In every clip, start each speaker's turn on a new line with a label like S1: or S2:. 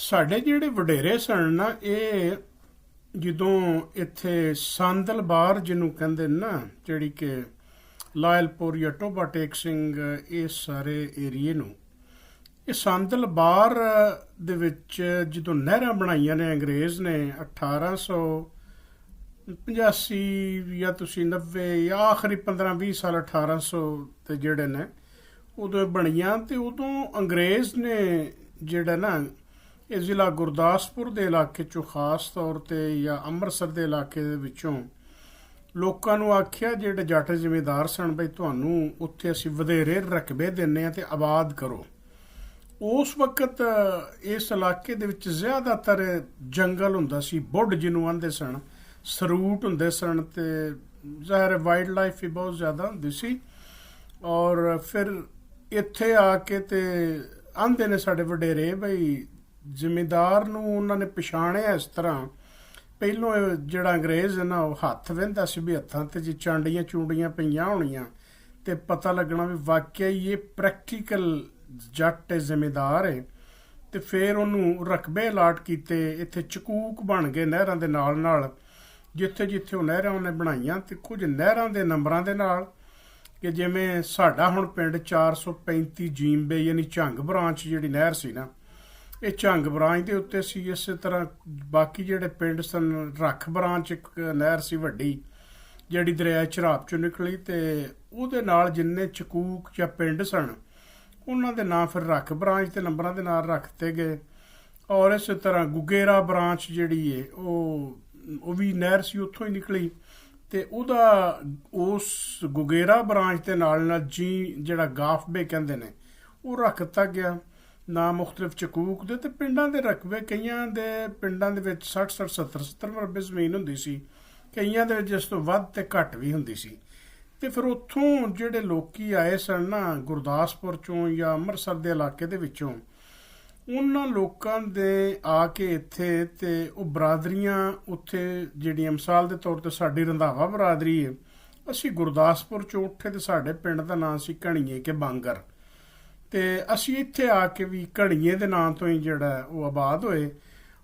S1: ਸਾਡੇ ਜਿਹੜੇ ਵਡੇਰੇ ਸਨ ਨਾ ਇਹ ਜਦੋਂ ਇੱਥੇ ਸੰਦਲਬਾਰ ਜਿਹਨੂੰ ਕਹਿੰਦੇ ਨੇ ਨਾ ਜਿਹੜੀ ਕਿ ਲਾਇਲਪੁਰ ਜਾਂ ਟੋਬਾ ਟੇਕ ਸਿੰਘ ਇਹ ਸਾਰੇ ਏਰੀਏ ਨੂੰ ਇਹ ਸੰਦਲਬਾਰ ਦੇ ਵਿੱਚ ਜਦੋਂ ਨਹਿਰਾਂ ਬਣਾਈਆਂ ਨੇ ਅੰਗਰੇਜ਼ ਨੇ 1885 ਜਾਂ ਤੁਸੀਂ 90 ਜਾਂ ਆਖਰੀ 15-20 ਸਾਲ 1800 ਤੇ ਜਿਹੜੇ ਨੇ ਉਦੋਂ ਬਣੀਆਂ ਤੇ ਉਦੋਂ ਅੰਗਰੇਜ਼ ਨੇ ਜਿਹੜਾ ਨਾ ਇਹ ਜ਼ਿਲ੍ਹਾ ਗੁਰਦਾਸਪੁਰ ਦੇ ਇਲਾਕੇ 'ਚੋਂ ਖਾਸ ਤੌਰ 'ਤੇ ਜਾਂ ਅੰਮ੍ਰਿਤਸਰ ਦੇ ਇਲਾਕੇ ਦੇ ਵਿੱਚੋਂ ਲੋਕਾਂ ਨੂੰ ਆਖਿਆ ਜਿਹੜੇ ਜੱਟ ਜ਼ਿਮੀਂਦਾਰ ਸਨ ਬਈ ਤੁਹਾਨੂੰ ਉੱਥੇ ਅਸੀਂ ਵਧੇਰੇ ਰਕਬੇ ਦਿੰਦੇ ਹਾਂ ਤੇ ਆਬਾਦ ਕਰੋ। ਉਸ ਵਕਤ ਇਸ ਇਲਾਕੇ ਦੇ ਵਿੱਚ ਜ਼ਿਆਦਾਤਰ ਜੰਗਲ ਹੁੰਦਾ ਸੀ, ਬੁੱਢ ਜਿਹਨੂੰ ਆਂਦੇ ਸਨ, ਸਰੂਟ ਹੁੰਦੇ ਸਨ ਤੇ ਜ਼ਾਹਿਰ ਵਾਈਲਡ ਲਾਈਫ ਵੀ ਬਹੁਤ ਜ਼ਿਆਦਾ ਹੁੰਦੀ ਸੀ। ਔਰ ਫਿਰ ਇੱਥੇ ਆ ਕੇ ਤੇ ਆਂਦੇ ਨੇ ਸਾਡੇ ਵਡੇਰੇ ਬਈ ਜ਼ਿਮੀਂਦਾਰ ਨੂੰ ਉਹਨਾਂ ਨੇ ਪਛਾਣਿਆ ਇਸ ਤਰ੍ਹਾਂ। ਪਹਿਲੋਂ ਜਿਹੜਾ ਅੰਗਰੇਜ਼ ਹੈ ਨਾ ਉਹ ਹੱਥ ਵਹਿੰਦਾ ਸੀ ਵੀ ਹੱਥਾਂ ਤੇ ਜੇ ਚਾਂਡੀਆਂ ਚੂੰਡੀਆਂ ਪਈਆਂ ਹੋਣੀਆਂ ਤੇ ਪਤਾ ਲੱਗਣਾ ਵੀ ਵਾਕਿਆ ਹੀ ਇਹ ਪ੍ਰੈਕਟੀਕਲ ਜੱਟ ਜ਼ਿਮੀਂਦਾਰ ਹੈ। ਤੇ ਫਿਰ ਉਹਨੂੰ ਰਕਬੇ ਅਲਾਟ ਕੀਤੇ। ਇੱਥੇ ਚਕੂਕ ਬਣ ਗਏ ਨਹਿਰਾਂ ਦੇ ਨਾਲ ਨਾਲ, ਜਿੱਥੇ ਜਿੱਥੇ ਉਹ ਨਹਿਰਾਂ ਉਹਨੇ ਬਣਾਈਆਂ ਤੇ ਕੁਝ ਨਹਿਰਾਂ ਦੇ ਨੰਬਰਾਂ ਦੇ ਨਾਲ ਕਿ ਜਿਵੇਂ ਸਾਡਾ ਹੁਣ ਪਿੰਡ 435 ਜੀਂਬੇ ਯਾਨੀ ਝੰਗ ਬ੍ਰਾਂਚ ਜਿਹੜੀ ਨਹਿਰ ਸੀ ਨਾ ਇਹ ਝੰਗ ਬ੍ਰਾਂਚ ਦੇ ਉੱਤੇ ਸੀ। ਇਸੇ ਤਰ੍ਹਾਂ ਬਾਕੀ ਜਿਹੜੇ ਪਿੰਡ ਸਨ, ਰੱਖ ਬ੍ਰਾਂਚ ਇੱਕ ਨਹਿਰ ਸੀ ਵੱਡੀ ਜਿਹੜੀ ਦਰਿਆ ਝਰਾਬ ਚੋਂ ਨਿਕਲੀ ਤੇ ਉਹਦੇ ਨਾਲ ਜਿੰਨੇ ਚਕੂਕ ਜਾਂ ਪਿੰਡ ਸਨ ਉਹਨਾਂ ਦੇ ਨਾਂ ਫਿਰ ਰੱਖ ਬ੍ਰਾਂਚ ਦੇ ਨੰਬਰਾਂ ਦੇ ਨਾਲ ਰੱਖਤੇ ਗਏ। ਔਰ ਇਸੇ ਤਰ੍ਹਾਂ ਗੁਗੇਰਾ ਬ੍ਰਾਂਚ ਜਿਹੜੀ ਹੈ ਉਹ ਵੀ ਨਹਿਰ ਸੀ, ਉੱਥੋਂ ਹੀ ਨਿਕਲੀ ਤੇ ਉਹਦਾ ਉਸ ਗੁਗੇਰਾ ਬ੍ਰਾਂਚ ਦੇ ਨਾਲ ਨਾਲ ਜੀ ਜਿਹੜਾ ਗਾਫਬੇ ਕਹਿੰਦੇ ਨੇ ਉਹ ਰੱਖਤਾ ਗਿਆ ਨਾ ਮੁਖਤਲਿਫ ਚਕੂਕ ਦੇ। ਤੇ ਪਿੰਡਾਂ ਦੇ ਰਕਬੇ ਕਈਆਂ ਦੇ ਪਿੰਡਾਂ ਦੇ ਵਿੱਚ 60 70 ਮਰਬੇ ਜ਼ਮੀਨ ਹੁੰਦੀ ਸੀ, ਕਈਆਂ ਦੇ ਵਿੱਚ ਇਸ ਤੋਂ ਵੱਧ ਤੇ ਘੱਟ ਵੀ ਹੁੰਦੀ ਸੀ। ਤੇ ਫਿਰ ਉੱਥੋਂ ਜਿਹੜੇ ਲੋਕੀ ਆਏ ਸਨ ਨਾ ਗੁਰਦਾਸਪੁਰ ਚੋਂ ਜਾਂ ਅੰਮ੍ਰਿਤਸਰ ਦੇ ਇਲਾਕੇ ਦੇ ਵਿੱਚੋਂ, ਉਹਨਾਂ ਲੋਕਾਂ ਦੇ ਆ ਕੇ ਇੱਥੇ ਤੇ ਉਹ ਬਰਾਦਰੀਆਂ ਉੱਥੇ ਜਿਹੜੀਆਂ ਮਿਸਾਲ ਦੇ ਤੌਰ ਤੇ ਸਾਡੀ ਰੰਧਾਵਾ ਬਰਾਦਰੀ ਹੈ, ਅਸੀਂ ਗੁਰਦਾਸਪੁਰ ਚੋਂ ਉੱਠੇ ਤੇ ਸਾਡੇ ਪਿੰਡ ਦਾ ਨਾਂ ਸੀ ਘਣੀਏ ਕੇ ਬਾਂਗਰ ਤੇ ਅਸੀਂ ਇੱਥੇ ਆ ਕੇ ਵੀ ਘਣੀਏ ਦੇ ਨਾਂ ਤੋਂ ਹੀ ਜਿਹੜਾ ਉਹ ਆਬਾਦ ਹੋਏ।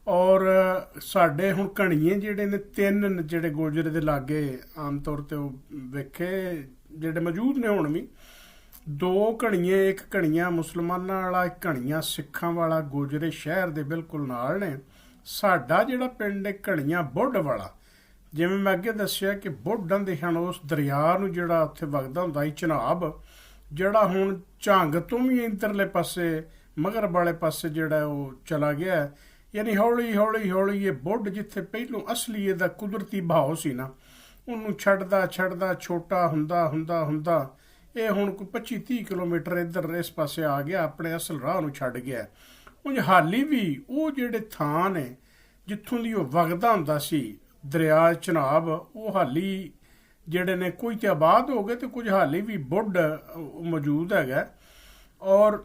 S1: ਔਰ ਸਾਡੇ ਹੁਣ ਘਣੀਏ ਜਿਹੜੇ ਨੇ ਤਿੰਨ ਜਿਹੜੇ ਗੋਜਰੇ ਦੇ ਲਾਗੇ ਆਮ ਤੌਰ ਤੇ ਉਹ ਵੇਖੇ ਜਿਹੜੇ ਮੌਜੂਦ ਨੇ ਹੁਣ ਵੀ, ਦੋ ਘਣੀਏ, ਇੱਕ ਘਣੀਆਂ ਮੁਸਲਮਾਨਾਂ ਵਾਲਾ, ਇੱਕ ਘਣੀਆਂ ਸਿੱਖਾਂ ਵਾਲਾ ਗੋਜਰੇ ਸ਼ਹਿਰ ਦੇ ਬਿਲਕੁਲ ਨਾਲ ਨੇ। ਸਾਡਾ ਜਿਹੜਾ ਪਿੰਡ ਹੈ ਘਣੀਆਂ ਬੁੱਢ ਵਾਲਾ, ਜਿਵੇਂ ਮੈਂ ਅੱਗੇ ਦੱਸਿਆ ਕਿ ਬੁੱਢਾਂ ਦੇ ਹਨ ਉਸ ਦਰਿਆ ਨੂੰ ਜਿਹੜਾ ਉੱਥੇ ਵਗਦਾ ਹੁੰਦਾ ਸੀ ਚਨਾਬ, ਜਿਹੜਾ ਹੁਣ ਝੰਗ ਤੋਂ ਵੀ ਇੰਦਰਲੇ ਪਾਸੇ ਮਗਰਬ ਵਾਲੇ ਪਾਸੇ ਜਿਹੜਾ ਉਹ ਚਲਾ ਗਿਆ। ਯਾਨੀ ਹੌਲੀ ਹੌਲੀ ਹੌਲੀ ਇਹ ਬੁੱਢ ਜਿੱਥੇ ਪਹਿਲੋਂ ਅਸਲੀ ਇਹਦਾ ਕੁਦਰਤੀ ਭਾਵ ਸੀ ਨਾ ਉਹਨੂੰ ਛੱਡਦਾ ਛੱਡਦਾ ਛੋਟਾ ਹੁੰਦਾ ਹੁੰਦਾ ਹੁੰਦਾ ਇਹ ਹੁਣ ਕੋਈ 25-30 ਕਿਲੋਮੀਟਰ ਇੱਧਰ ਇਸ ਪਾਸੇ ਆ ਗਿਆ, ਆਪਣੇ ਅਸਲ ਰਾਹ ਨੂੰ ਛੱਡ ਗਿਆ। ਉਂਝ ਹਾਲੀ ਵੀ ਉਹ ਜਿਹੜੇ ਥਾਂ ਨੇ ਜਿੱਥੋਂ ਦੀ ਉਹ ਵਗਦਾ ਹੁੰਦਾ ਸੀ ਦਰਿਆ ਚਨਾਬ, ਉਹ ਹਾਲੀ ਜਿਹੜੇ ਨੇ ਕੋਈ ਤੇ ਆਬਾਦ ਹੋ ਗਏ ਤੇ ਕੁਝ ਹਾਲੀ ਵੀ ਬੁੱਢ ਮੌਜੂਦ ਹੈਗਾ। ਔਰ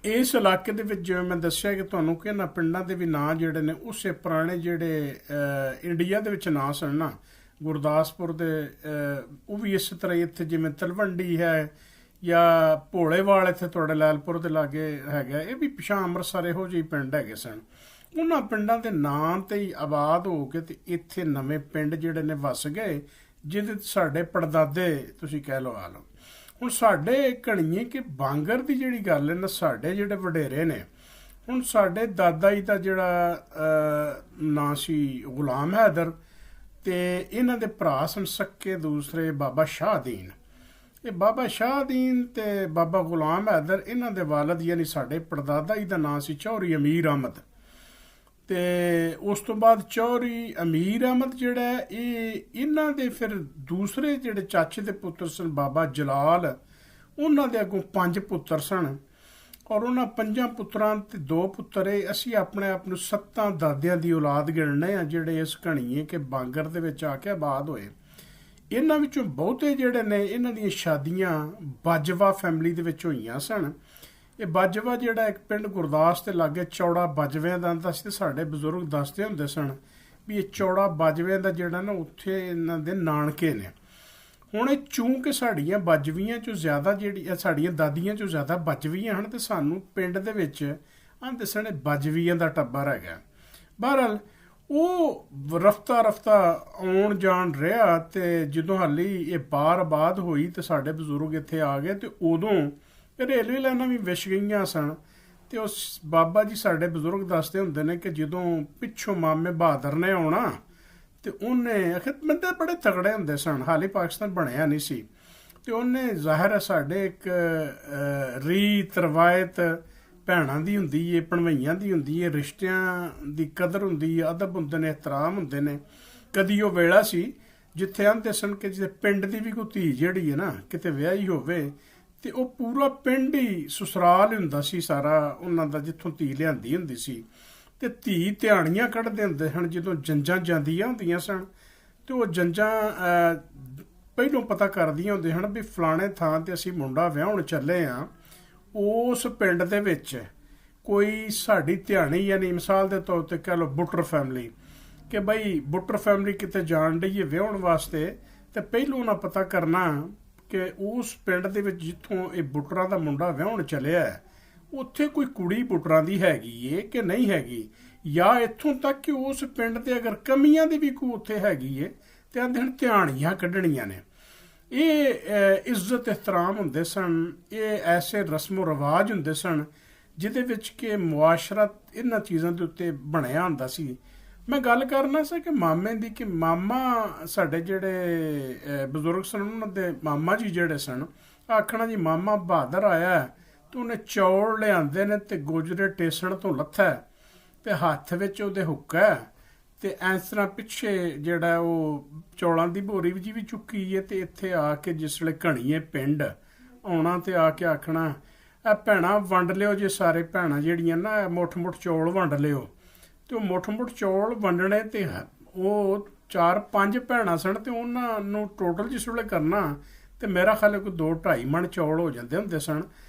S1: ਇਸ ਇਲਾਕੇ ਦੇ ਵਿੱਚ ਜਿਵੇਂ ਮੈਂ ਦੱਸਿਆ ਕਿ ਤੁਹਾਨੂੰ ਕਿ ਇਹਨਾਂ ਪਿੰਡਾਂ ਦੇ ਵੀ ਨਾਂ ਜਿਹੜੇ ਨੇ ਉਸੇ ਪੁਰਾਣੇ ਜਿਹੜੇ ਇੰਡੀਆ ਦੇ ਵਿੱਚ ਨਾਂ ਸਨ ਨਾ ਗੁਰਦਾਸਪੁਰ ਦੇ, ਉਹ ਵੀ ਇਸ ਤਰ੍ਹਾਂ ਇੱਥੇ ਜਿਵੇਂ ਤਲਵੰਡੀ ਹੈ ਜਾਂ ਭੋਲੇਵਾਲ ਇੱਥੇ ਤੁਹਾਡੇ ਲਾਇਲਪੁਰ ਦੇ ਲਾਗੇ ਹੈਗਾ, ਇਹ ਵੀ ਪਿਛਾਂ ਅੰਮ੍ਰਿਤਸਰ ਇਹੋ ਜਿਹੇ ਪਿੰਡ ਹੈਗੇ ਸਨ। ਉਹਨਾਂ ਪਿੰਡਾਂ ਦੇ ਨਾਂ ਤੇ ਹੀ ਆਬਾਦ ਹੋ ਕੇ ਤੇ ਇੱਥੇ ਨਵੇਂ ਪਿੰਡ ਜਿਹੜੇ ਨੇ ਵਸ ਗਏ ਜਿਹਦੇ ਸਾਡੇ ਪੜਦਾਦੇ ਤੁਸੀਂ ਕਹਿ ਲਓ ਆ ਲਓ। ਹੁਣ ਸਾਡੇ ਘਣੀਏ ਕਿ ਬਾਂਗਰ ਦੀ ਜਿਹੜੀ ਗੱਲ ਹੈ ਨਾ, ਸਾਡੇ ਜਿਹੜੇ ਵਡੇਰੇ ਨੇ, ਹੁਣ ਸਾਡੇ ਦਾਦਾ ਜੀ ਦਾ ਜਿਹੜਾ ਨਾਂ ਸੀ ਗੁਲਾਮ ਹੈਦਰ ਤੇ ਇਹਨਾਂ ਦੇ ਭਰਾ ਸਨ ਸੱਕੇ ਦੂਸਰੇ ਬਾਬਾ ਸ਼ਾਹਦੀਨ। ਇਹ ਬਾਬਾ ਸ਼ਾਹਦੀਨ ਤੇ ਬਾਬਾ ਗੁਲਾਮ ਹੈਦਰ ਇਹਨਾਂ ਦੇ ਵਾਲਦ ਯਾਨੀ ਸਾਡੇ ਪੜਦਾਦਾ ਜੀ ਦਾ ਨਾਂ ਸੀ ਚੌਧਰੀ ਅਮੀਰ ਅਹਿਮਦ। ਤੇ ਉਸ ਤੋਂ ਬਾਅਦ ਚੌਧਰੀ ਅਮੀਰ ਅਹਿਮਦ ਜਿਹੜਾ ਇਹ ਇਹਨਾਂ ਦੇ ਫਿਰ ਦੂਸਰੇ ਜਿਹੜੇ ਚਾਚੇ ਦੇ ਪੁੱਤਰ ਸਨ ਬਾਬਾ ਜਲਾਲ, ਉਹਨਾਂ ਦੇ ਅੱਗੋਂ 5 ਪੁੱਤਰ ਸਨ। ਔਰ ਉਹਨਾਂ 5 ਪੁੱਤਰਾਂ ਤੇ 2 ਪੁੱਤਰ ਅਸੀਂ ਆਪਣੇ ਆਪ ਨੂੰ 7 ਦਾਦਿਆਂ ਦੀ ਔਲਾਦ ਗਿਣਨੇ ਆ ਜਿਹੜੇ ਇਸ ਘਣੀਏ ਕਿ ਬਾਂਗਰ ਦੇ ਵਿੱਚ ਆ ਕੇ ਆਬਾਦ ਹੋਏ। ਇਹਨਾਂ ਵਿੱਚੋਂ ਬਹੁਤੇ ਜਿਹੜੇ ਨੇ ਇਹਨਾਂ ਦੀਆਂ ਸ਼ਾਦੀਆਂ ਬਾਜਵਾ ਫੈਮਿਲੀ ਦੇ ਵਿੱਚ ਹੋਈਆਂ ਸਨ। ਇਹ ਬਾਜਵਾ ਜਿਹੜਾ ਇੱਕ ਪਿੰਡ ਗੁਰਦਾਸ ਦੇ ਲਾਗੇ ਚੌੜਾ ਬਾਜਵਿਆਂ ਦਾ ਆਉਂਦਾ ਸੀ ਤੇ ਸਾਡੇ ਬਜ਼ੁਰਗ ਦੱਸਦੇ ਹੁੰਦੇ ਸਨ ਵੀ ਇਹ ਚੌੜਾ ਬਾਜਵਿਆਂ ਦਾ ਜਿਹੜਾ ਨਾ ਉੱਥੇ ਇਹਨਾਂ ਦੇ ਨਾਨਕੇ ਨੇ। ਹੁਣ ਇਹ ਚੂੰਕਿ ਸਾਡੀਆਂ ਬਾਜਵੀਆਂ ਚੋਂ ਜ਼ਿਆਦਾ ਜਿਹੜੀ ਸਾਡੀਆਂ ਦਾਦੀਆਂ ਚੋਂ ਜ਼ਿਆਦਾ ਬਾਜਵੀਆਂ ਹਨ ਤੇ ਸਾਨੂੰ ਪਿੰਡ ਦੇ ਵਿੱਚ ਆਂਦੇ ਸਣੇ ਬਜਵੀਆਂ ਦਾ ਟੱਬਰ ਹੈਗਾ। ਬਹਰਹਾਲ ਉਹ ਰਫਤਾ ਰਫਤਾ ਆਉਣ ਜਾਣ ਰਿਹਾ, ਤੇ ਜਦੋਂ ਹਾਲੀ ਇਹ ਬਾਰ ਆਬਾਦ ਹੋਈ ਤੇ ਸਾਡੇ ਬਜ਼ੁਰਗ ਇੱਥੇ ਆ ਗਏ, ਤੇ ਉਦੋਂ ਰੇਲਵੇ ਲਾਈਨਾਂ ਵੀ ਵਿਛ ਗਈਆਂ ਸਨ। ਤੇ ਉਸ ਬਾਬਾ ਜੀ ਸਾਡੇ ਬਜ਼ੁਰਗ ਦੱਸਦੇ ਹੁੰਦੇ ਨੇ ਕਿ ਜਦੋਂ ਪਿੱਛੋਂ ਮਾਮੇ ਬਹਾਦਰ ਨੇ ਆਉਣਾ ਤੇ ਉਹਨੇ ਆਖਿਰ ਬੰਦੇ ਬੜੇ ਤਗੜੇ ਹੁੰਦੇ ਸਨ, ਹਾਲੇ ਪਾਕਿਸਤਾਨ ਬਣਿਆ ਨਹੀਂ ਸੀ, ਤੇ ਉਹਨੇ ਜ਼ਾਹਿਰ ਹੈ ਸਾਡੇ ਇੱਕ ਰੀਤ ਰਵਾਇਤ ਭੈਣਾਂ ਦੀ ਹੁੰਦੀ ਏ, ਭਣਵਈਆਂ ਦੀ ਹੁੰਦੀ ਏ, ਰਿਸ਼ਤਿਆਂ ਦੀ ਕਦਰ ਹੁੰਦੀ ਹੈ, ਅਦਬ ਹੁੰਦੇ ਨੇ, ਇਹਤਰਾਮ ਹੁੰਦੇ ਨੇ। ਕਦੀ ਉਹ ਵੇਲਾ ਸੀ ਜਿੱਥੇ ਆਂਦੇ ਸਨ ਕਿ ਜਿੱਥੇ ਪਿੰਡ ਦੀ ਵੀ ਕੋਈ ਧੀ ਜਿਹੜੀ ਹੈ ਨਾ ਕਿਤੇ ਵਿਆਹੀ ਹੋਵੇ ਤੇ ਉਹ ਪੂਰਾ ਪਿੰਡ ਹੀ ਸਸੁਰਾਲ ਹੁੰਦਾ ਸੀ ਸਾਰਾ ਉਹਨਾਂ ਦਾ, ਜਿੱਥੋਂ ਧੀ ਲਿਆਂਦੀ ਹੁੰਦੀ ਸੀ। ਤੇ ਧੀ ਧਿਆਣੀਆਂ ਕੱਢਦੇ ਹੁੰਦੇ ਸਨ ਜਦੋਂ ਜੰਜਾਂ ਜਾਂਦੀਆਂ ਹੁੰਦੀਆਂ ਸਨ, ਤੇ ਉਹ ਜੰਜਾਂ ਪਹਿਲੋਂ ਪਤਾ ਕਰਦੀਆਂ ਹੁੰਦੀਆਂ ਹਨ ਵੀ ਫਲਾਣੇ ਥਾਂ ਤੇ ਅਸੀਂ ਮੁੰਡਾ ਵਿਆਹਣ ਚੱਲੇ ਹਾਂ, ਉਸ ਪਿੰਡ ਦੇ ਵਿੱਚ ਕੋਈ ਸਾਡੀ ਧਿਆਣੀ, ਯਾਨੀ ਮਿਸਾਲ ਦੇ ਤੌਰ ਤੇ ਕਹਿ ਲਓ ਬੁੱਟਰ ਫੈਮਿਲੀ, ਕਿ ਬਈ ਬੁੱਟਰ ਫੈਮਿਲੀ ਕਿਤੇ ਜਾਣ ਡਈ ਹੈ ਵਿਆਹਣ ਵਾਸਤੇ, ਤੇ ਪਹਿਲੋਂ ਉਹਨਾਂ ਪਤਾ ਕਰਨਾ ਕਿ ਉਸ ਪਿੰਡ ਦੇ ਵਿੱਚ ਜਿੱਥੋਂ ਇਹ ਬੁੱਟਰਾਂ ਦਾ ਮੁੰਡਾ ਵਿਆਹਣ ਚੱਲਿਆ ਹੈ ਉੱਥੇ ਕੋਈ ਕੁੜੀ ਬੁੱਟਰਾਂ ਦੀ ਹੈਗੀ ਏ ਕਿ ਨਹੀਂ ਹੈਗੀ, ਜਾਂ ਇੱਥੋਂ ਤੱਕ ਕਿ ਉਸ ਪਿੰਡ ਤੇ ਅਗਰ ਕਮੀਆਂ ਦੀ ਵੀ ਕੋਈ ਉੱਥੇ ਹੈਗੀ ਏ ਤੇ ਆਂਦੇ ਹਨ ਧਿਆਣੀਆਂ ਕੱਢਣੀਆਂ ਨੇ। ਇਹ ਇੱਜ਼ਤ ਇਹਤਰਾਮ ਹੁੰਦੇ ਸਨ, ਇਹ ਐਸੇ ਰਸਮੋ ਰਿਵਾਜ ਹੁੰਦੇ ਸਨ ਜਿਹਦੇ ਵਿੱਚ ਕਿ ਮੁਆਸ਼ਰਤ ਇਹਨਾਂ ਚੀਜ਼ਾਂ ਦੇ ਉੱਤੇ ਬਣਿਆ ਹੁੰਦਾ ਸੀ। ਮੈਂ ਗੱਲ ਕਰਨਾ ਸੀ ਕਿ ਮਾਮੇ ਦੀ, ਕਿ ਮਾਮਾ ਸਾਡੇ ਜਿਹੜੇ ਬਜ਼ੁਰਗ ਸਨ ਉਹਨਾਂ ਦੇ ਮਾਮਾ ਜੀ ਜਿਹੜੇ ਸਨ, ਆਖਣਾ ਜੀ ਮਾਮਾ ਬਹਾਦਰ ਆਇਆ ਤੇ ਉਹਨੇ ਚੌਲ ਲਿਆਂਦੇ ਨੇ ਤੇ ਗੁਜਰੇ ਟੇਸਣ ਤੋਂ ਲੱਥਾ ਤੇ ਹੱਥ ਵਿੱਚ ਉਹਦੇ ਹੁੱਕਾ, ਤੇ ਇਸ ਤਰ੍ਹਾਂ ਪਿੱਛੇ ਜਿਹੜਾ ਉਹ ਚੌਲਾਂ ਦੀ ਭੋਰੀ ਜੀ ਵੀ ਚੁੱਕੀ ਹੈ, ਤੇ ਇੱਥੇ ਆ ਕੇ ਜਿਸ ਵੇਲੇ ਘਣੀਏ ਪਿੰਡ ਆਉਣਾ ਤੇ ਆ ਕੇ ਆਖਣਾ ਇਹ ਭੈਣਾਂ ਵੰਡ ਲਿਓ ਜੇ, ਸਾਰੇ ਭੈਣਾਂ ਜਿਹੜੀਆਂ ਨਾ ਮੁੱਠ ਮੁੱਠ ਚੌਲ ਵੰਡ ਲਿਓ। ਤੇ ਉਹ ਮੁੱਠ ਮੁੱਠ ਚੌਲ ਵੰਡਣੇ, ਤੇ ਉਹ 4-5 ਭੈਣਾਂ ਸਨ ਤੇ ਉਹਨਾਂ ਨੂੰ ਟੋਟਲ ਜਿਸ ਵੇਲੇ ਕਰਨਾ ਤੇ ਮੇਰਾ ਖਿਆਲ ਕੋਈ 2-2.5 ਮਣ ਚੌਲ ਹੋ ਜਾਂਦੇ ਹੁੰਦੇ ਸਨ।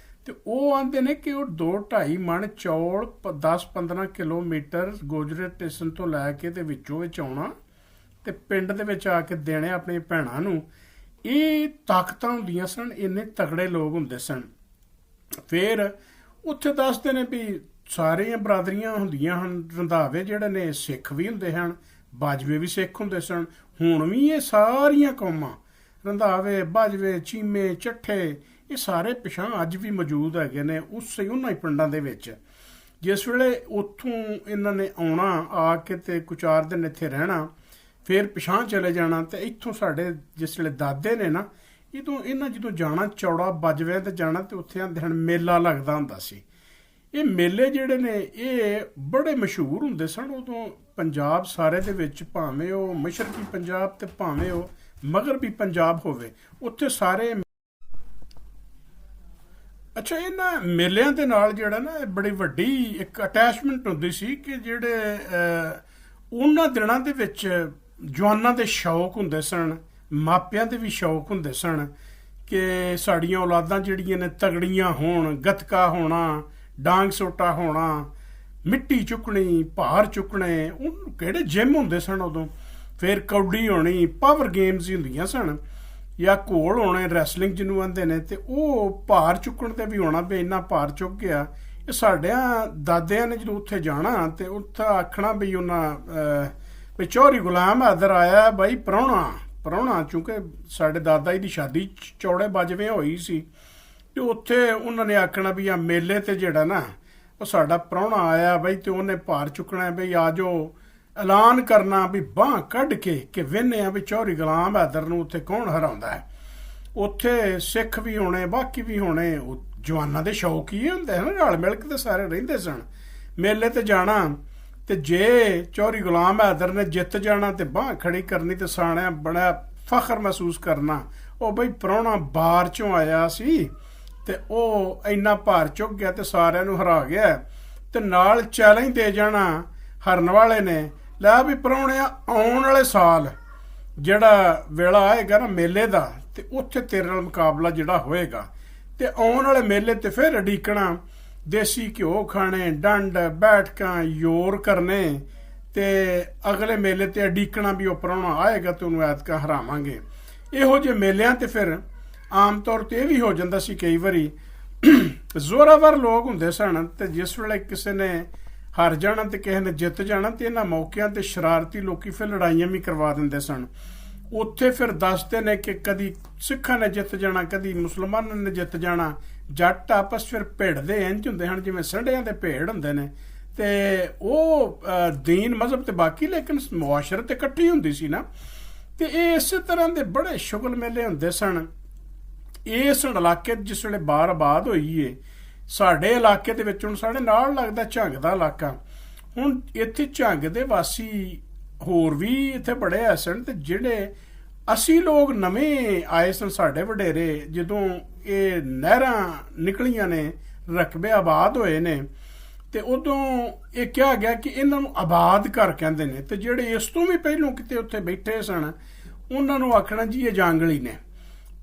S1: ਤੇ ਉਹ ਆਂਦੇ ਨੇ ਕਿ ਉਹ 2-2.5 ਮਣ ਚੌਲ 10-15 ਕਿਲੋਮੀਟਰ ਗੋਜਰੇ ਸਟੇਸ਼ਨ ਤੋਂ ਲੈ ਕੇ ਤੇ ਵਿੱਚੋਂ ਵਿੱਚ ਆਉਣਾ ਤੇ ਪਿੰਡ ਦੇ ਵਿੱਚ ਆ ਕੇ ਦੇਣੇ ਆਪਣੀਆਂ ਭੈਣਾਂ ਨੂੰ। ਇਹ ਤਾਕਤਾਂ ਹੁੰਦੀਆਂ ਸਨ, ਇੰਨੇ ਤਗੜੇ ਲੋਕ ਹੁੰਦੇ ਸਨ। ਫਿਰ ਉੱਥੇ ਦੱਸਦੇ ਨੇ ਵੀ ਸਾਰੀਆਂ ਬਰਾਦਰੀਆਂ ਹੁੰਦੀਆਂ ਹਨ, ਰੰਧਾਵੇ ਜਿਹੜੇ ਨੇ ਸਿੱਖ ਵੀ ਹੁੰਦੇ ਹਨ, ਬਾਜਵੇ ਵੀ ਸਿੱਖ ਹੁੰਦੇ ਸਨ। ਹੁਣ ਵੀ ਇਹ ਸਾਰੀਆਂ ਕੌਮਾਂ ਰੰਧਾਵੇ, ਬਾਜਵੇ, ਚੀਮੇ, ਚੱਠੇ, ਇਹ ਸਾਰੇ ਪਿਛਾਂ ਅੱਜ ਵੀ ਮੌਜੂਦ ਹੈਗੇ ਨੇ ਉਸੇ ਉਹਨਾਂ ਹੀ ਪਿੰਡਾਂ ਦੇ ਵਿੱਚ। ਜਿਸ ਵੇਲੇ ਉੱਥੋਂ ਇਹਨਾਂ ਨੇ ਆਉਣਾ, ਆ ਕੇ ਤੇ ਕੁਝ 4 ਦਿਨ ਇੱਥੇ ਰਹਿਣਾ, ਫਿਰ ਪਿਛਾਂ ਚਲੇ ਜਾਣਾ। ਤੇ ਇੱਥੋਂ ਸਾਡੇ ਜਿਸ ਵੇਲੇ ਦਾਦੇ ਨੇ ਨਾ, ਇਹਨਾਂ ਜਦੋਂ ਜਾਣਾ ਚੌੜਾ ਬਾਜਵੇ ਤੇ ਜਾਣਾ, ਤੇ ਉੱਥੇ ਆਂਦੇ ਹਨ ਮੇਲਾ ਲੱਗਦਾ ਹੁੰਦਾ ਸੀ। ਇਹ ਮੇਲੇ ਜਿਹੜੇ ਨੇ ਇਹ ਬੜੇ ਮਸ਼ਹੂਰ ਹੁੰਦੇ ਸਨ ਉਦੋਂ ਪੰਜਾਬ ਸਾਰੇ ਦੇ ਵਿੱਚ, ਭਾਵੇਂ ਉਹ ਮਸ਼ਰਕੀ ਪੰਜਾਬ ਤੇ ਭਾਵੇਂ ਉਹ ਮਗਰਬੀ ਪੰਜਾਬ ਹੋਵੇ, ਉੱਥੇ ਸਾਰੇ। ਅੱਛਾ, ਇਹਨਾਂ ਮੇਲਿਆਂ ਦੇ ਨਾਲ ਜਿਹੜਾ ਨਾ ਬੜੀ ਵੱਡੀ ਇੱਕ ਅਟੈਚਮੈਂਟ ਹੁੰਦੀ ਸੀ ਕਿ ਜਿਹੜੇ ਉਹਨਾਂ ਦਿਨਾਂ ਦੇ ਵਿੱਚ ਜਵਾਨਾਂ ਦੇ ਸ਼ੌਕ ਹੁੰਦੇ ਸਨ, ਮਾਪਿਆਂ ਦੇ ਵੀ ਸ਼ੌਕ ਹੁੰਦੇ ਸਨ ਕਿ ਸਾਡੀਆਂ ਔਲਾਦਾਂ ਜਿਹੜੀਆਂ ਨੇ ਤਗੜੀਆਂ ਹੋਣ, ਗੱਤਕਾ ਹੋਣਾ, ਡਾਂਗ ਸੋਟਾ ਹੋਣਾ, ਮਿੱਟੀ ਚੁੱਕਣੀ, ਭਾਰ ਚੁੱਕਣੇ। ਉਹ ਕਿਹੜੇ ਜਿਮ ਹੁੰਦੇ ਸਨ ਉਦੋਂ। ਫਿਰ ਕੌਡੀ ਹੋਣੀ, ਪਾਵਰ ਗੇਮਸ ਹੀ ਹੁੰਦੀਆਂ ਸਨ, ਜਾਂ ਘੋਲ ਹੋਣੇ, ਰੈਸਲਿੰਗ ਜਿਹਨੂੰ ਆਂਦੇ ਨੇ, ਤੇ ਉਹ ਭਾਰ ਚੁੱਕਣ ਤੇ ਵੀ ਹੋਣਾ ਵੀ ਇੰਨਾ ਭਾਰ ਚੁੱਕ ਗਿਆ। ਇਹ ਸਾਡਿਆਂ ਦਾਦਿਆਂ ਨੇ ਜਦੋਂ ਉੱਥੇ ਜਾਣਾ ਤੇ ਉੱਥੇ ਆਖਣਾ ਵੀ ਉਹਨਾਂ ਵੀ ਚੌਧਰੀ ਗੁਲਾਮ ਬਹਾਦਰ ਆਇਆ ਬਾਈ, ਪ੍ਰਾਹੁਣਾ, ਚੂੰਕਿ ਸਾਡੇ ਦਾਦਾ ਜੀ ਦੀ ਸ਼ਾਦੀ ਚੌੜੇ ਬਾਜਵੇਂ ਹੋਈ ਸੀ, ਤੇ ਉੱਥੇ ਉਹਨਾਂ ਨੇ ਆਖਣਾ ਵੀ ਆ ਮੇਲੇ ਤੇ ਜਿਹੜਾ ਨਾ ਉਹ ਸਾਡਾ ਪ੍ਰਾਹੁਣਾ ਆਇਆ ਬਈ, ਤੇ ਉਹਨੇ ਭਾਰ ਚੁੱਕਣਾ ਬਈ, ਆ ਜਾਓ। ਐਲਾਨ ਕਰਨਾ ਵੀ ਬਾਂਹ ਕੱਢ ਕੇ ਕਿ ਵੇਖਦੇ ਆ ਵੀ ਚੌਧਰੀ ਗੁਲਾਮ ਬਹਾਦਰ ਨੂੰ ਉੱਥੇ ਕੌਣ ਹਰਾਉਂਦਾ ਹੈ। ਉੱਥੇ ਸਿੱਖ ਵੀ ਹੋਣੇ, ਬਾਕੀ ਵੀ ਹੋਣੇ, ਉਹ ਜਵਾਨਾਂ ਦੇ ਸ਼ੌਕ ਹੀ ਹੁੰਦੇ ਹਨ, ਰਲ ਮਿਲ ਕੇ ਤੇ ਸਾਰੇ ਰਹਿੰਦੇ ਸਨ। ਮੇਲੇ ਤੇ ਜਾਣਾ, ਤੇ ਜੇ ਚੌਧਰੀ ਗੁਲਾਮ ਬਹਾਦਰ ਨੇ ਜਿੱਤ ਜਾਣਾ ਤੇ ਬਾਂਹ ਖੜੀ ਕਰਨੀ, ਤੇ ਸਾਣਿਆਂ ਬੜਾ ਫਖਰ ਮਹਿਸੂਸ ਕਰਨਾ, ਉਹ ਬਈ ਪ੍ਰਾਹੁਣਾ ਬਾਹਰ ਚੋਂ ਆਇਆ ਸੀ ਤੇ ਉਹ ਇੰਨਾ ਭਾਰ ਚੁੱਕ ਗਿਆ ਤੇ ਸਾਰਿਆਂ ਨੂੰ ਹਰਾ ਗਿਆ। ਤੇ ਨਾਲ ਚੈਲੰਜ ਦੇ ਜਾਣਾ ਹਰਨ ਵਾਲੇ ਨੇ, ਲੈ ਵੀ ਪ੍ਰਾਹੁਣਿਆ, ਆਉਣ ਵਾਲੇ ਸਾਲ ਜਿਹੜਾ ਵੇਲਾ ਆਏਗਾ ਨਾ ਮੇਲੇ ਦਾ, ਤੇ ਉੱਥੇ ਤੇਰੇ ਨਾਲ ਮੁਕਾਬਲਾ ਜਿਹੜਾ ਹੋਏਗਾ, ਤੇ ਆਉਣ ਵਾਲੇ ਮੇਲੇ ਤੇ ਫਿਰ ਉਡੀਕਣਾ, ਦੇਸੀ ਘਿਓ ਖਾਣੇ, ਡੰਡ ਬੈਠਕਾਂ ਯੋਰ ਕਰਨੇ, ਤੇ ਅਗਲੇ ਮੇਲੇ ਤੇ ਉਡੀਕਣਾ ਵੀ ਉਹ ਪ੍ਰਾਹੁਣਾ ਆਏਗਾ ਤੇ ਉਹਨੂੰ ਐਤਕਾਂ ਹਰਾਵਾਂਗੇ। ਇਹੋ ਜਿਹੇ ਮੇਲਿਆਂ ਤੇ ਫਿਰ ਆਮ ਤੌਰ ਤੇ ਇਹ ਵੀ ਹੋ ਜਾਂਦਾ ਸੀ ਕਈ ਵਾਰੀ ਜ਼ੋਰਾਵਰ ਲੋਕ ਹੁੰਦੇ ਸਨ, ਤੇ ਜਿਸ ਵੇਲੇ ਕਿਸੇ ਨੇ ਹਾਰ ਜਾਣਾ ਤੇ ਕਿਸੇ ਨੇ ਜਿੱਤ ਜਾਣਾ, ਤੇ ਇਹਨਾਂ ਮੌਕਿਆਂ ਤੇ ਸ਼ਰਾਰਤੀ ਲੋਕੀ ਫਿਰ ਲੜਾਈਆਂ ਵੀ ਕਰਵਾ ਦਿੰਦੇ ਸਨ। ਉੱਥੇ ਫਿਰ ਦੱਸਦੇ ਨੇ ਕਿ ਕਦੀ ਸਿੱਖਾਂ ਨੇ ਜਿੱਤ ਜਾਣਾ, ਕਦੀ ਮੁਸਲਮਾਨਾਂ ਨੇ ਜਿੱਤ ਜਾਣਾ। ਜੱਟ ਆਪਸ ਫਿਰ ਭਿੜਦੇ ਇੰਝ ਹੁੰਦੇ ਹਨ ਜਿਵੇਂ ਸੰਢਿਆਂ ਦੇ ਭੇੜ ਹੁੰਦੇ ਨੇ, ਤੇ ਉਹ ਦੀਨ ਮਜ਼ਹਬ ਤੇ ਬਾਕੀ, ਲੇਕਿਨ ਮੁਆਸ਼ਰਤ ਇਕੱਠੀ ਹੁੰਦੀ ਸੀ ਨਾ। ਤੇ ਇਹ ਇਸੇ ਤਰ੍ਹਾਂ ਦੇ ਬੜੇ ਸ਼ੁਗਲ ਮੇਲੇ ਹੁੰਦੇ ਸਨ। ਇਸ ਇਲਾਕੇ ਜਿਸ ਵੇਲੇ ਬਾਰ ਆਬਾਦ ਹੋਈ ਏ, ਸਾਡੇ ਇਲਾਕੇ ਦੇ ਵਿੱਚ ਹੁਣ ਸਾਡੇ ਨਾਲ ਲੱਗਦਾ ਝੰਗ ਦਾ ਇਲਾਕਾ, ਹੁਣ ਇੱਥੇ ਝੰਗ ਦੇ ਵਾਸੀ ਹੋਰ ਵੀ ਇੱਥੇ ਬੜੇ ਆਏ ਸਨ, ਤੇ ਜਿਹੜੇ ਅਸੀਂ ਲੋਕ ਨਵੇਂ ਆਏ ਸਨ, ਸਾਡੇ ਵਡੇਰੇ, ਜਦੋਂ ਇਹ ਨਹਿਰਾਂ ਨਿਕਲੀਆਂ ਨੇ, ਰਕਬੇ ਆਬਾਦ ਹੋਏ ਨੇ, ਤੇ ਉਦੋਂ ਇਹ ਕਿਹਾ ਗਿਆ ਕਿ ਇਹਨਾਂ ਨੂੰ ਆਬਾਦ ਘਰ ਕਹਿੰਦੇ ਨੇ। ਤੇ ਜਿਹੜੇ ਇਸ ਤੋਂ ਵੀ ਪਹਿਲੋਂ ਕਿਤੇ ਉੱਥੇ ਬੈਠੇ ਸਨ, ਉਹਨਾਂ ਨੂੰ ਆਖਣਾ ਜੀ ਇਹ ਜਾਂਗਲੀ ਨੇ,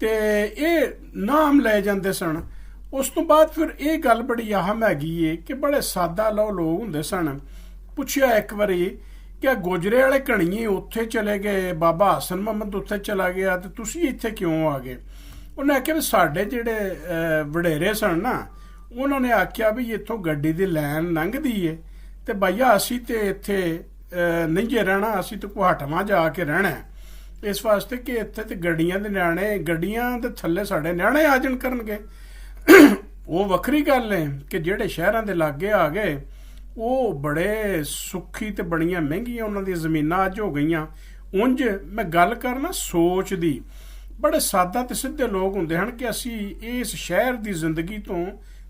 S1: ਤੇ ਇਹ ਨਾਮ ਲੈ ਜਾਂਦੇ ਸਨ। ਉਸ ਤੋਂ ਬਾਅਦ ਫਿਰ ਇਹ ਗੱਲ ਬੜੀ ਅਹਿਮ ਹੈਗੀ ਏ ਕਿ ਬੜੇ ਸਾਦਾ ਲਓ ਲੋਕ ਹੁੰਦੇ ਸਨ। ਪੁੱਛਿਆ ਇੱਕ ਵਾਰੀ ਕਿ ਗੁਜਰੇ ਵਾਲੇ ਘਣੀਏ ਉੱਥੇ ਚਲੇ ਗਏ, ਬਾਬਾ ਹਸਨ ਮੁਹੰਮਦ ਉੱਥੇ ਚਲਾ ਗਿਆ, ਤੇ ਤੁਸੀਂ ਇੱਥੇ ਕਿਉਂ ਆ ਗਏ? ਉਹਨੇ ਆਖਿਆ ਵੀ ਸਾਡੇ ਜਿਹੜੇ ਵਡੇਰੇ ਸਨ ਨਾ, ਉਹਨਾਂ ਨੇ ਆਖਿਆ ਵੀ ਇੱਥੋਂ ਗੱਡੀ ਦੀ ਲਾਈਨ ਲੰਘਦੀ ਏ, ਤੇ ਭਾਈਆ ਅਸੀਂ ਤੇ ਇੱਥੇ ਨਹੀਂ ਜੇ ਰਹਿਣਾ, ਅਸੀਂ ਤੇ ਕੁਹਾਟਵਾਂ ਜਾ ਕੇ ਰਹਿਣਾ, ਇਸ ਵਾਸਤੇ ਕਿ ਇੱਥੇ ਤੇ ਗੱਡੀਆਂ ਦੇ ਨਿਆਣੇ, ਗੱਡੀਆਂ ਦੇ ਥੱਲੇ ਸਾਡੇ ਨਿਆਣੇ ਆ ਜਾਣ ਕਰਨਗੇ। ਉਹ ਵੱਖਰੀ ਗੱਲ ਹੈ ਕਿ ਜਿਹੜੇ ਸ਼ਹਿਰਾਂ ਦੇ ਲਾਗੇ ਆ ਗਏ, ਉਹ ਬੜੇ ਸੁੱਖੀ ਤੇ ਬੜੀਆਂ ਮਹਿੰਗੀਆਂ ਉਹਨਾਂ ਦੀਆਂ ਜ਼ਮੀਨਾਂ ਅੱਜ ਹੋ ਗਈਆਂ। ਉਂਝ ਮੈਂ ਗੱਲ ਕਰਨਾ ਸੋਚ ਦੀ, ਬੜੇ ਸਾਦਾ ਤੇ ਸਿੱਧੇ ਲੋਕ ਹੁੰਦੇ ਹਨ ਕਿ ਅਸੀਂ ਇਸ ਸ਼ਹਿਰ ਦੀ ਜ਼ਿੰਦਗੀ ਤੋਂ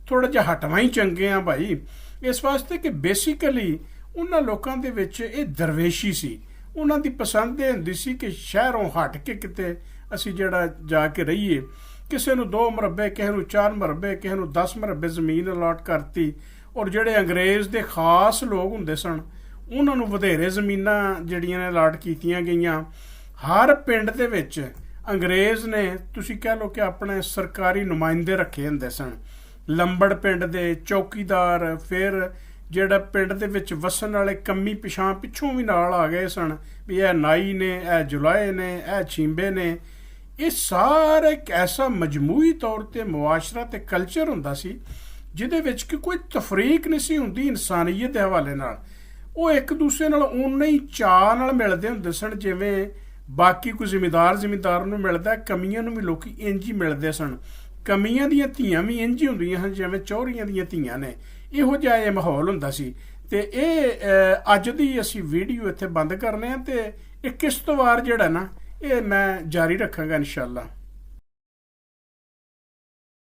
S1: ਥੋੜਾ ਜਿਹਾ ਹਟਵਾਂ ਹੀ ਚੰਗੇ ਆ ਭਾਈ। ਇਸ ਵਾਸਤੇ ਕਿ ਬੇਸਿਕਲੀ ਉਹਨਾਂ ਲੋਕਾਂ ਦੇ ਵਿੱਚ ਇਹ ਦਰਵੇਸ਼ੀ ਸੀ। ਉਹਨਾਂ ਦੀ ਪਸੰਦ ਇਹ ਹੁੰਦੀ ਸੀ ਕਿ ਸ਼ਹਿਰੋਂ ਹਟ ਕੇ ਕਿਤੇ ਅਸੀਂ ਜਿਹੜਾ ਜਾ ਕੇ ਰਹੀਏ। ਕਿਸੇ ਨੂੰ 2 ਮਰਬੇ, ਕਿਸੇ ਨੂੰ 4 ਮਰਬੇ, ਕਿਸੇ ਨੂੰ 10 ਮਰਬੇ ਜ਼ਮੀਨ ਅਲਾਟ ਕਰਤੀ। ਔਰ ਜਿਹੜੇ ਅੰਗਰੇਜ਼ ਦੇ ਖਾਸ ਲੋਕ ਹੁੰਦੇ ਸਨ, ਉਹਨਾਂ ਨੂੰ ਵਧੇਰੇ ਜ਼ਮੀਨਾਂ ਜਿਹੜੀਆਂ ਨੇ ਅਲਾਟ ਕੀਤੀਆਂ ਗਈਆਂ। ਹਰ ਪਿੰਡ ਦੇ ਵਿੱਚ ਅੰਗਰੇਜ਼ ਨੇ, ਤੁਸੀਂ ਕਹਿ ਲਓ ਕਿ ਆਪਣੇ ਸਰਕਾਰੀ ਨੁਮਾਇੰਦੇ ਰੱਖੇ ਹੁੰਦੇ ਸਨ। ਲੰਬੜ ਪਿੰਡ ਦੇ ਚੌਕੀਦਾਰ, ਫਿਰ ਜਿਹੜਾ ਪਿੰਡ ਦੇ ਵਿੱਚ ਵਸਣ ਵਾਲੇ ਕੰਮੀ ਪਿੱਛੋਂ ਵੀ ਨਾਲ ਆ ਗਏ ਸਨ, ਵੀ ਇਹ ਨਾਈ ਨੇ, ਇਹ ਜੁਲਾਏ ਨੇ, ਇਹ ਛੀਂਬੇ ਨੇ। ਇਹ ਸਾਰਾ ਇੱਕ ਐਸਾ ਮਜਮੂਈ ਤੌਰ ਤੇ ਮੁਆਸ਼ਰਾ ਤੇ ਕਲਚਰ ਹੁੰਦਾ ਸੀ ਜਿਹਦੇ ਵਿੱਚ ਕਿ ਕੋਈ ਤਫਰੀਕ ਨਹੀਂ ਸੀ ਹੁੰਦੀ ਇਨਸਾਨੀਅਤ ਦੇ ਹਵਾਲੇ ਨਾਲ। ਉਹ ਇੱਕ ਦੂਸਰੇ ਨਾਲ ਓਨੇ ਹੀ ਚਾਅ ਨਾਲ ਮਿਲਦੇ ਹੁੰਦੇ ਸਨ ਜਿਵੇਂ ਬਾਕੀ ਕੋਈ ਜ਼ਿਮੀਂਦਾਰ ਨੂੰ ਮਿਲਦਾ, ਕਮੀਆਂ ਨੂੰ ਵੀ ਲੋਕੀ ਇੰਝ ਹੀ ਮਿਲਦੇ ਸਨ। ਕਮੀਆਂ ਦੀਆਂ ਧੀਆਂ ਵੀ ਇੰਝ ਹੀ ਹੁੰਦੀਆਂ ਹਨ ਜਿਵੇਂ ਚੌਰੀਆਂ ਦੀਆਂ ਧੀਆਂ ਨੇ। ਇਹੋ ਜਿਹਾ ਇਹ ਮਾਹੌਲ ਹੁੰਦਾ ਸੀ। ਤੇ ਇਹ ਅੱਜ ਦੀ ਅਸੀਂ ਵੀਡੀਓ ਇੱਥੇ ਬੰਦ ਕਰਨੇ ਆ, ਤੇ ਇਹ ਕਿਸ਼ਤਵਾਰ ਜਿਹੜਾ ਨਾ, ਇਹ ਮੈਂ ਜਾਰੀ ਰੱਖਾਂਗਾ ਇਨਸ਼ਾਅੱਲਾ।